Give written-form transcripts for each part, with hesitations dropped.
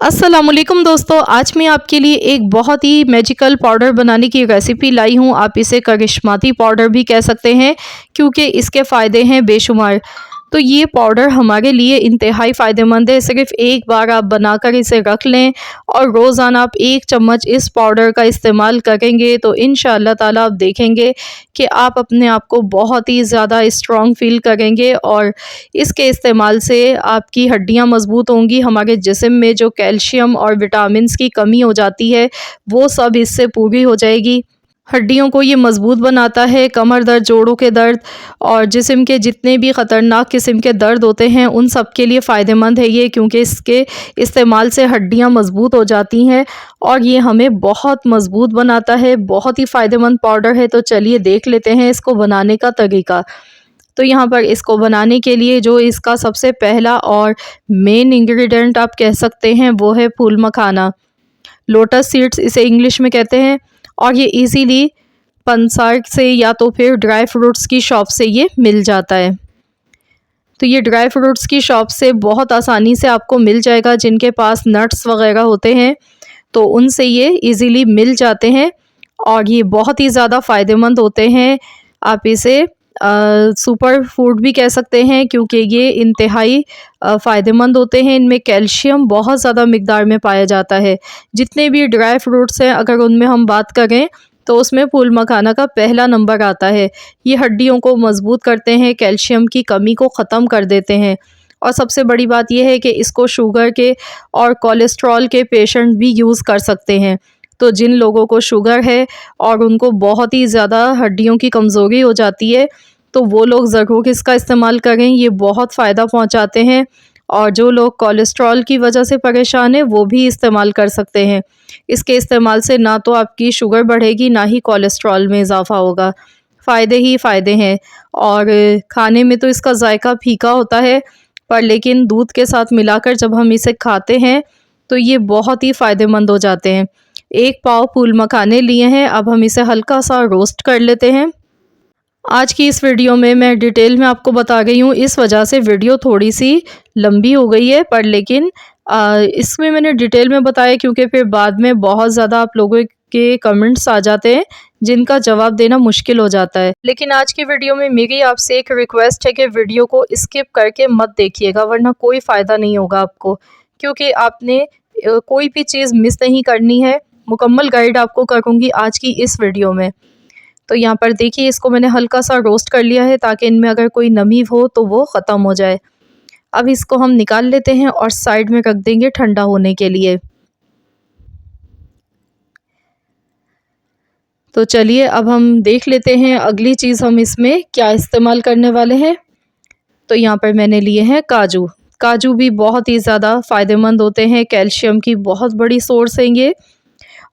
अस्सलामुअलैकुम दोस्तों, आज मैं आपके लिए एक बहुत ही मैजिकल पाउडर बनाने की रेसिपी लाई हूँ। आप इसे करिश्माती पाउडर भी कह सकते हैं क्योंकि इसके फ़ायदे हैं बेशुमार। तो ये पाउडर हमारे लिए इंतहाई फ़ायदेमंद है। सिर्फ एक बार आप बनाकर इसे रख लें और रोज़ाना आप 1 चम्मच इस पाउडर का इस्तेमाल करेंगे तो इंशाअल्लाह ताला आप देखेंगे कि आप अपने आप को बहुत ही ज़्यादा स्ट्रॉन्ग फ़ील करेंगे और इसके इस्तेमाल से आपकी हड्डियां मज़बूत होंगी। हमारे जिस्म में जो कैल्शियम और विटामिन्स की कमी हो जाती है वो सब इससे पूरी हो जाएगी। हड्डियों को ये मज़बूत बनाता है। कमर दर्द, जोड़ों के दर्द और जिस्म के जितने भी ख़तरनाक किस्म के दर्द होते हैं उन सब के लिए फ़ायदेमंद है ये, क्योंकि इसके इस्तेमाल से हड्डियां मज़बूत हो जाती हैं और ये हमें बहुत मज़बूत बनाता है। बहुत ही फ़ायदेमंद पाउडर है। तो चलिए देख लेते हैं इसको बनाने का तरीका। तो यहाँ पर इसको बनाने के लिए जो इसका सबसे पहला और मेन इंग्रेडिएंट आप कह सकते हैं वो है फूल मखाना। लोटस सीड्स इसे इंग्लिश में कहते हैं और ये इजीली पंसार से या तो फिर ड्राई फ्रूट्स की शॉप से ये मिल जाता है। तो ये ड्राई फ्रूट्स की शॉप से बहुत आसानी से आपको मिल जाएगा। जिनके पास नट्स वगैरह होते हैं तो उनसे ये इजीली मिल जाते हैं और ये बहुत ही ज़्यादा फ़ायदेमंद होते हैं। आप इसे सुपर फूड भी कह सकते हैं क्योंकि ये इंतहाई फ़ायदेमंद होते हैं। इनमें कैल्शियम बहुत ज़्यादा मिक़दार में पाया जाता है। जितने भी ड्राई फ्रूट्स हैं अगर उनमें हम बात करें तो उसमें फूल मखाना का पहला नंबर आता है। ये हड्डियों को मज़बूत करते हैं, कैल्शियम की कमी को ख़त्म कर देते हैं और सबसे बड़ी बात यह है कि इसको शुगर के और कोलेस्ट्रॉल के पेशेंट भी यूज़ कर सकते हैं। तो जिन लोगों को शुगर है और उनको बहुत ही ज़्यादा हड्डियों की कमज़ोरी हो जाती है तो वो लोग ज़रूर इसका इस्तेमाल करें। ये बहुत फ़ायदा पहुंचाते हैं और जो लोग कोलेस्ट्रॉल की वजह से परेशान हैं वो भी इस्तेमाल कर सकते हैं। इसके इस्तेमाल से ना तो आपकी शुगर बढ़ेगी ना ही कोलेस्ट्रॉल में इजाफ़ा होगा। फ़ायदे ही फ़ायदे हैं और खाने में तो इसका जायका फीका होता है पर लेकिन दूध के साथ मिलाकर जब हम इसे खाते हैं तो ये बहुत ही फ़ायदेमंद हो जाते हैं। 1 पाव फूल मखाने लिए हैं। अब हम इसे हल्का सा रोस्ट कर लेते हैं। आज की इस वीडियो में मैं डिटेल में आपको बता गई हूँ, इस वजह से वीडियो थोड़ी सी लंबी हो गई है पर लेकिन इसमें मैंने डिटेल में बताया क्योंकि फिर बाद में बहुत ज़्यादा आप लोगों के कमेंट्स आ जाते हैं जिनका जवाब देना मुश्किल हो जाता है। लेकिन आज की वीडियो में मेरी आपसे एक रिक्वेस्ट है कि वीडियो को स्किप करके मत देखिएगा वरना कोई फ़ायदा नहीं होगा आपको, क्योंकि आपने कोई भी चीज़ मिस नहीं करनी है। मुकम्मल गाइड आपको करूँगी आज की इस वीडियो में। तो यहाँ पर देखिए इसको मैंने हल्का सा रोस्ट कर लिया है ताकि इनमें अगर कोई नमी हो तो वो ख़त्म हो जाए। अब इसको हम निकाल लेते हैं और साइड में रख देंगे ठंडा होने के लिए। तो चलिए अब हम देख लेते हैं अगली चीज़ हम इसमें क्या इस्तेमाल करने वाले हैं। तो यहाँ पर मैंने लिए हैं काजू। काजू भी बहुत ही ज़्यादा फ़ायदेमंद होते हैं। कैल्शियम की बहुत बड़ी सोर्स है ये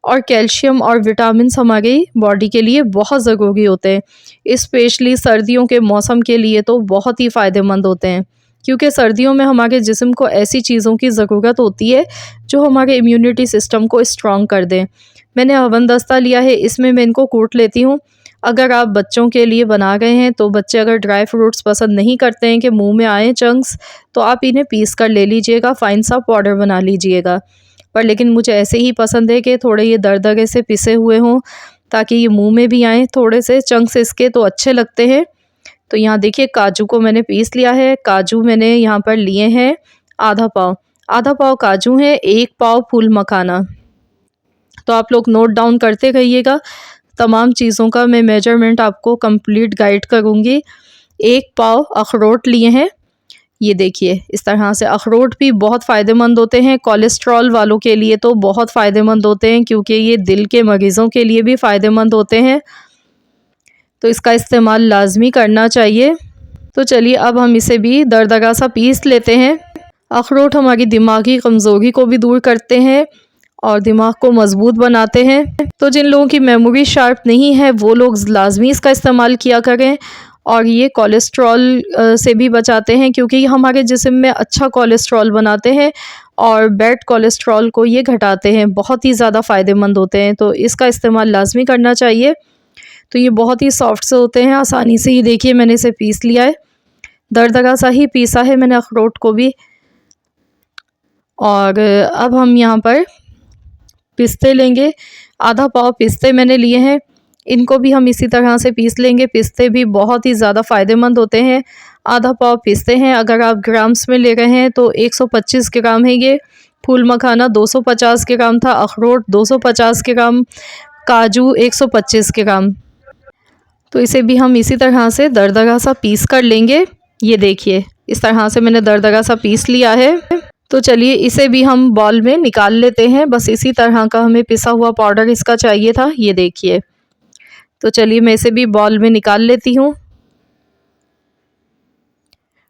और कैल्शियम और विटामिन्स हमारी बॉडी के लिए बहुत ज़रूरी होते हैं। स्पेशली सर्दियों के मौसम के लिए तो बहुत ही फ़ायदेमंद होते हैं क्योंकि सर्दियों में हमारे जिस्म को ऐसी चीज़ों की ज़रूरत होती है जो हमारे इम्यूनिटी सिस्टम को स्ट्रॉन्ग कर दें। मैंने हवन दस्ता लिया है, इसमें मैं इनको कूट लेती हूँ। अगर आप बच्चों के लिए बना रहे हैं तो बच्चे अगर ड्राई फ्रूट्स पसंद नहीं करते हैं कि मुंह में आए चंक्स, तो आप इन्हें पीस कर ले लीजिएगा, फ़ाइन सा पाउडर बना लीजिएगा। पर लेकिन मुझे ऐसे ही पसंद है कि थोड़े ये दरदरे से पिसे हुए हों ताकि ये मुंह में भी आएँ थोड़े से चंक्स इसके, तो अच्छे लगते हैं। तो यहाँ देखिए काजू को मैंने पीस लिया है। काजू मैंने यहाँ पर लिए हैं आधा पाव काजू हैं, 1 पाव फूल मखाना। तो आप लोग नोट डाउन करते रहिएगा, तमाम चीज़ों का मैं मेजरमेंट आपको कंप्लीट गाइड करूँगी। 1 पाव अखरोट लिए हैं। ये देखिए इस तरह से अखरोट भी बहुत फ़ायदेमंद होते हैं। कोलेस्ट्रॉल वालों के लिए तो बहुत फ़ायदेमंद होते हैं क्योंकि ये दिल के मरीज़ों के लिए भी फ़ायदेमंद होते हैं, तो इसका इस्तेमाल लाजमी करना चाहिए। तो चलिए अब हम इसे भी दरदरा सा पीस लेते हैं। अखरोट हमारी दिमागी कमज़ोरी को भी दूर करते हैं और दिमाग को मज़बूत बनाते हैं। तो जिन लोगों की मेमोरी शार्प नहीं है वो लोग लाजमी इसका इस्तेमाल किया करें और ये कोलेस्ट्रॉल से भी बचाते हैं क्योंकि ये हमारे जिस्म में अच्छा कोलेस्ट्रॉल बनाते हैं और बैड कोलेस्ट्रॉल को ये घटाते हैं। बहुत ही ज़्यादा फ़ायदेमंद होते हैं, तो इसका इस्तेमाल लाजमी करना चाहिए। तो ये बहुत ही सॉफ्ट से होते हैं, आसानी से ही देखिए मैंने इसे पीस लिया है, दरदरा सा ही पीसा है मैंने अखरोट को भी। और अब हम यहाँ पर पिस्ते लेंगे, आधा पाव पिस्ते मैंने लिए हैं। इनको भी हम इसी तरह से पीस लेंगे। पिस्ते भी बहुत ही ज़्यादा फ़ायदेमंद होते हैं। आधा पाव पिस्ते हैं, अगर आप ग्राम्स में ले रहे हैं तो 125 ग्राम है ये। फूल मखाना 250 ग्राम था, अखरोट 250 ग्राम, काजू 125 ग्राम। तो इसे भी हम इसी तरह से दरदरा सा पीस कर लेंगे। ये देखिए, इस तरह से मैंने दरदरा सा पीस लिया है। तो चलिए इसे भी हम बॉल में निकाल लेते हैं। बस इसी तरह का हमें पिसा हुआ पाउडर इसका चाहिए था, ये देखिए। तो चलिए मैं इसे भी बॉल में निकाल लेती हूँ।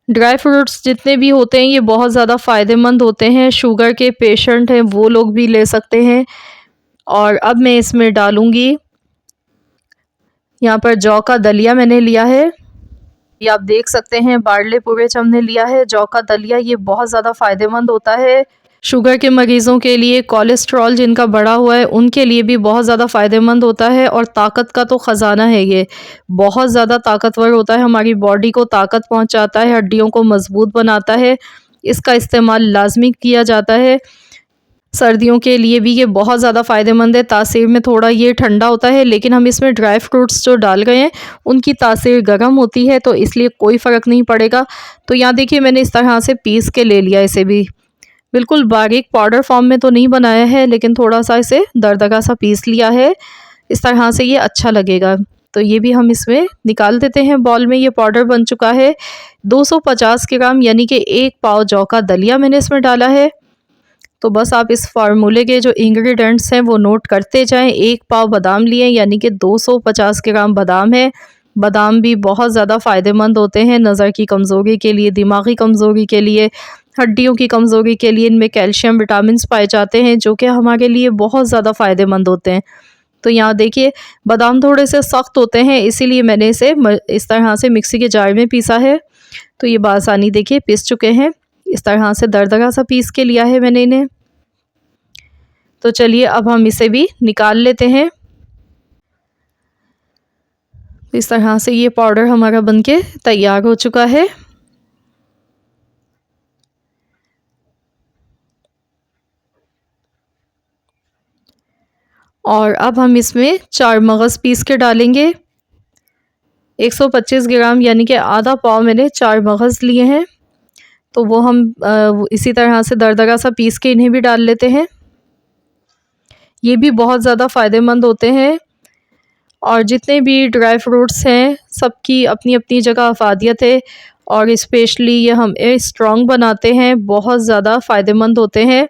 ड्राई फ्रूट्स जितने भी होते हैं ये बहुत ज़्यादा फ़ायदेमंद होते हैं। शुगर के पेशेंट हैं वो लोग भी ले सकते हैं। और अब मैं इसमें डालूँगी, यहाँ पर जौ का दलिया मैंने लिया है। ये आप देख सकते हैं, बार्ले पोरेज हमने लिया है। जौ का दलिया ये बहुत ज़्यादा फ़ायदेमंद होता है। शुगर के मरीज़ों के लिए, कोलेस्ट्रॉल जिनका बढ़ा हुआ है उनके लिए भी बहुत ज़्यादा फ़ायदेमंद होता है। और ताकत का तो ख़जाना है ये, बहुत ज़्यादा ताकतवर होता है, हमारी बॉडी को ताकत पहुंचाता है, हड्डियों को मजबूत बनाता है। इसका इस्तेमाल लाजमी किया जाता है। सर्दियों के लिए भी ये बहुत ज़्यादा फ़ायदेमंद है। तासीर में थोड़ा ये ठंडा होता है, लेकिन हम इसमें ड्राई फ्रूट्स जो डाल गए हैं उनकी तासीर गर्म होती है, तो इसलिए कोई फ़र्क नहीं पड़ेगा। तो यहाँ देखिए मैंने इस तरह से पीस के ले लिया इसे भी। बिल्कुल बारीक पाउडर फॉर्म में तो नहीं बनाया है, लेकिन थोड़ा सा इसे दरदरा सा पीस लिया है। इस तरह से ये अच्छा लगेगा। तो ये भी हम इसमें निकाल देते हैं बॉल में। ये पाउडर बन चुका है। 250 ग्राम यानी कि 1 पाव जौ का दलिया मैंने इसमें डाला है। तो बस आप इस फार्मूले के जो इंग्रेडिएंट्स हैं वो नोट करते जाएं। 1 पाव बादाम लिए यानी कि 250 ग्राम बादाम है। बादाम भी बहुत ज़्यादा फ़ायदेमंद होते हैं नज़र की कमज़ोरी के लिए, दिमागी कमज़ोरी के लिए, हड्डियों की कमज़ोरी के लिए। इनमें कैल्शियम, विटामिन्स पाए जाते हैं जो कि हमारे लिए बहुत ज़्यादा फ़ायदेमंद होते हैं। तो यहाँ देखिए बादाम थोड़े से सख्त होते हैं, इसीलिए मैंने इसे इस तरह से मिक्सी के जार में पीसा है। तो ये बासानी देखिए पिस चुके हैं। इस तरह से दरदरा सा पीस के लिया है मैंने इन्हें। तो चलिए अब हम इसे भी निकाल लेते हैं। इस तरह से ये पाउडर हमारा बनके तैयार हो चुका है। और अब हम इसमें 4 मगज़ पीस के डालेंगे। 125 ग्राम यानी कि आधा पाव मैंने 4 मगज़ लिए हैं। तो वो हम इसी तरह से दरदरा सा पीस के इन्हें भी डाल लेते हैं। ये भी बहुत ज़्यादा फ़ायदेमंद होते हैं। और जितने भी ड्राई फ्रूट्स हैं सबकी अपनी अपनी जगह अफादियत है। और स्पेशली ये हमें स्ट्रॉन्ग बनाते हैं, बहुत ज़्यादा फ़ायदेमंद होते हैं।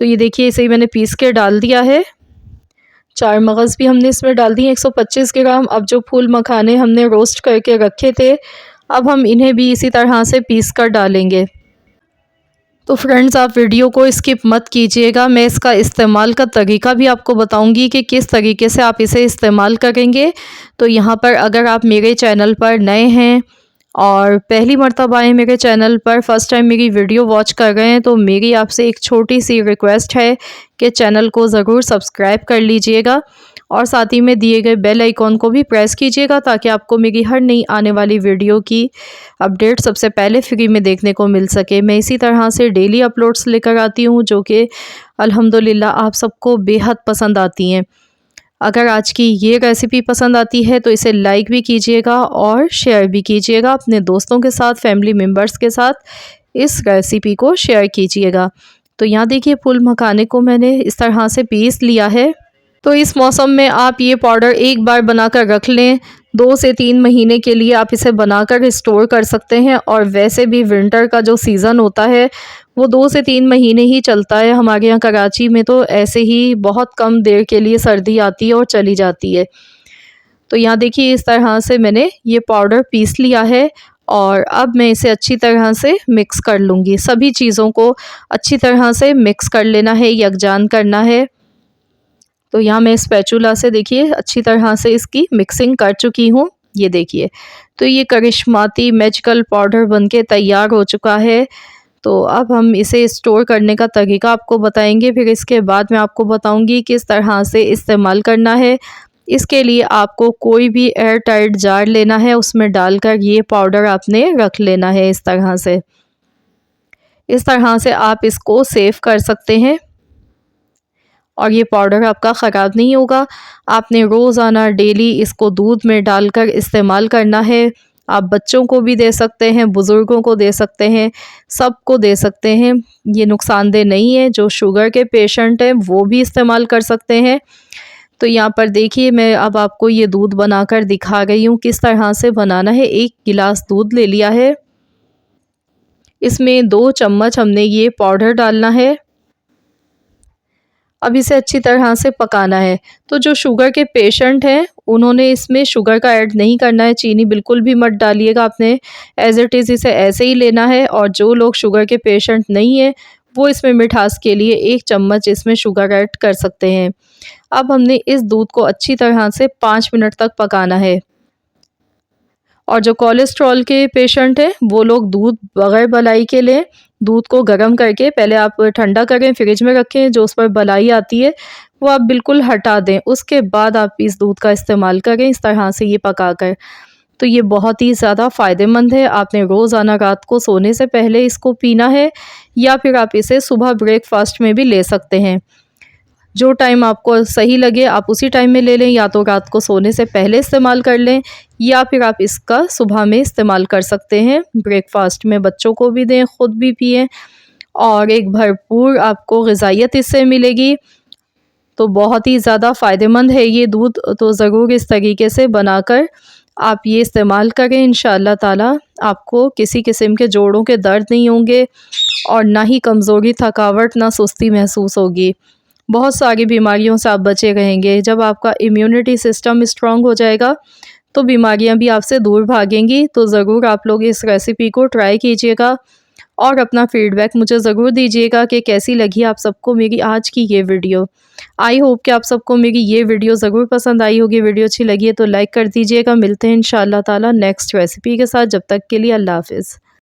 तो ये देखिए इसे ही मैंने पीस के डाल दिया है। 4 मगज़ भी हमने इसमें डाल दिए 125 ग्राम। अब जो फूल मखाने हमने रोस्ट करके रखे थे, अब हम इन्हें भी इसी तरह से पीस कर डालेंगे। तो फ्रेंड्स आप वीडियो को स्किप मत कीजिएगा। मैं इसका इस्तेमाल का तरीका भी आपको बताऊंगी कि किस तरीके से आप इसे इस्तेमाल करेंगे। तो यहाँ पर अगर आप मेरे चैनल पर नए हैं और पहली मर्तबा आए मेरे चैनल पर, फ़र्स्ट टाइम मेरी वीडियो वॉच कर रहे हैं, तो मेरी आपसे एक छोटी सी रिक्वेस्ट है कि चैनल को ज़रूर सब्सक्राइब कर लीजिएगा और साथ ही में दिए गए बेल आइकॉन को भी प्रेस कीजिएगा ताकि आपको मेरी हर नई आने वाली वीडियो की अपडेट सबसे पहले फ्री में देखने को मिल सके। मैं इसी तरह से डेली अपलोड्स लेकर आती हूँ जो कि अल्हम्दुलिल्लाह आप सबको बेहद पसंद आती हैं। अगर आज की ये रेसिपी पसंद आती है तो इसे लाइक भी कीजिएगा और शेयर भी कीजिएगा अपने दोस्तों के साथ, फैमिली मेम्बर्स के साथ इस रेसिपी को शेयर कीजिएगा। तो यहाँ देखिए फूल मखाने को मैंने इस तरह से पीस लिया है। तो इस मौसम में आप ये पाउडर एक बार बनाकर रख लें, 2 से 3 महीने के लिए आप इसे बनाकर स्टोर कर सकते हैं। और वैसे भी विंटर का जो सीज़न होता है वो 2 से 3 महीने ही चलता है। हमारे यहाँ कराची में तो ऐसे ही बहुत कम देर के लिए सर्दी आती है और चली जाती है। तो यहाँ देखिए इस तरह से मैंने ये पाउडर पीस लिया है और अब मैं इसे अच्छी तरह से मिक्स कर लूँगी। सभी चीज़ों को अच्छी तरह से मिक्स कर लेना है, यकजान करना है। तो यहाँ मैं स्पैचुला से देखिए अच्छी तरह से इसकी मिक्सिंग कर चुकी हूँ। ये देखिए, तो ये करिश्माती मैजिकल पाउडर बनके तैयार हो चुका है। तो अब हम इसे स्टोर करने का तरीका आपको बताएंगे, फिर इसके बाद मैं आपको बताऊंगी किस तरह से इस्तेमाल करना है। इसके लिए आपको कोई भी एयर टाइट जार लेना है, उसमें डालकर ये पाउडर आपने रख लेना है इस तरह से। इस तरह से आप इसको सेव कर सकते हैं और ये पाउडर आपका ख़राब नहीं होगा। आपने रोज़ाना डेली इसको दूध में डालकर इस्तेमाल करना है। आप बच्चों को भी दे सकते हैं, बुज़ुर्गों को दे सकते हैं, सबको दे सकते हैं। ये नुकसानदेह नहीं है। जो शुगर के पेशेंट हैं वो भी इस्तेमाल कर सकते हैं। तो यहाँ पर देखिए मैं अब आपको ये दूध बनाकर दिखा रही हूँ किस तरह से बनाना है। 1 गिलास दूध ले लिया है। इसमें 2 चम्मच हमने ये पाउडर डालना है। अब इसे अच्छी तरह से पकाना है। तो जो शुगर के पेशेंट हैं उन्होंने इसमें शुगर का ऐड नहीं करना है, चीनी बिल्कुल भी मत डालिएगा, आपने एज़ इट इज़ इसे ऐसे ही लेना है। और जो लोग शुगर के पेशेंट नहीं हैं वो इसमें मिठास के लिए 1 चम्मच इसमें शुगर ऐड कर सकते हैं। अब हमने इस दूध को अच्छी तरह से 5 मिनट तक पकाना है। और जो कोलेस्ट्रॉल के पेशेंट हैं वो लोग दूध बग़ैर बलाई के लें। दूध को गर्म करके पहले आप ठंडा करें, फ्रिज में रखें, जो उस पर बलाई आती है वो आप बिल्कुल हटा दें। उसके बाद आप इस दूध का इस्तेमाल करें इस तरह से ये पकाकर। तो ये बहुत ही ज़्यादा फ़ायदेमंद है। आपने रोज़ाना रात को सोने से पहले इसको पीना है या फिर आप इसे सुबह ब्रेकफास्ट में भी ले सकते हैं। जो टाइम आपको सही लगे आप उसी टाइम में ले लें, या तो रात को सोने से पहले इस्तेमाल कर लें या फिर आप इसका सुबह में इस्तेमाल कर सकते हैं। ब्रेकफास्ट में बच्चों को भी दें, ख़ुद भी पिएं और एक भरपूर आपको ग़िज़ाइयत इससे मिलेगी। तो बहुत ही ज़्यादा फ़ायदेमंद है ये दूध। तो ज़रूर इस तरीके से बनाकर आप ये इस्तेमाल करें। इंशाअल्लाह ताला आपको किसी किस्म के जोड़ों के दर्द नहीं होंगे और ना ही कमज़ोरी, थकावट, ना सुस्ती महसूस होगी। बहुत सारी बीमारियों से आप बचे रहेंगे। जब आपका इम्यूनिटी सिस्टम स्ट्रॉन्ग हो जाएगा तो बीमारियां भी आपसे दूर भागेंगी। तो ज़रूर आप लोग इस रेसिपी को ट्राई कीजिएगा और अपना फ़ीडबैक मुझे ज़रूर दीजिएगा कि कैसी लगी आप सबको मेरी आज की ये वीडियो। आई होप कि आप सबको मेरी ये वीडियो ज़रूर पसंद आई होगी। वीडियो अच्छी लगी है तो लाइक कर दीजिएगा। मिलते हैं इंशाअल्लाह ताला नेक्स्ट रेसिपी के साथ। जब तक के लिए अल्लाह हाफ़िज़।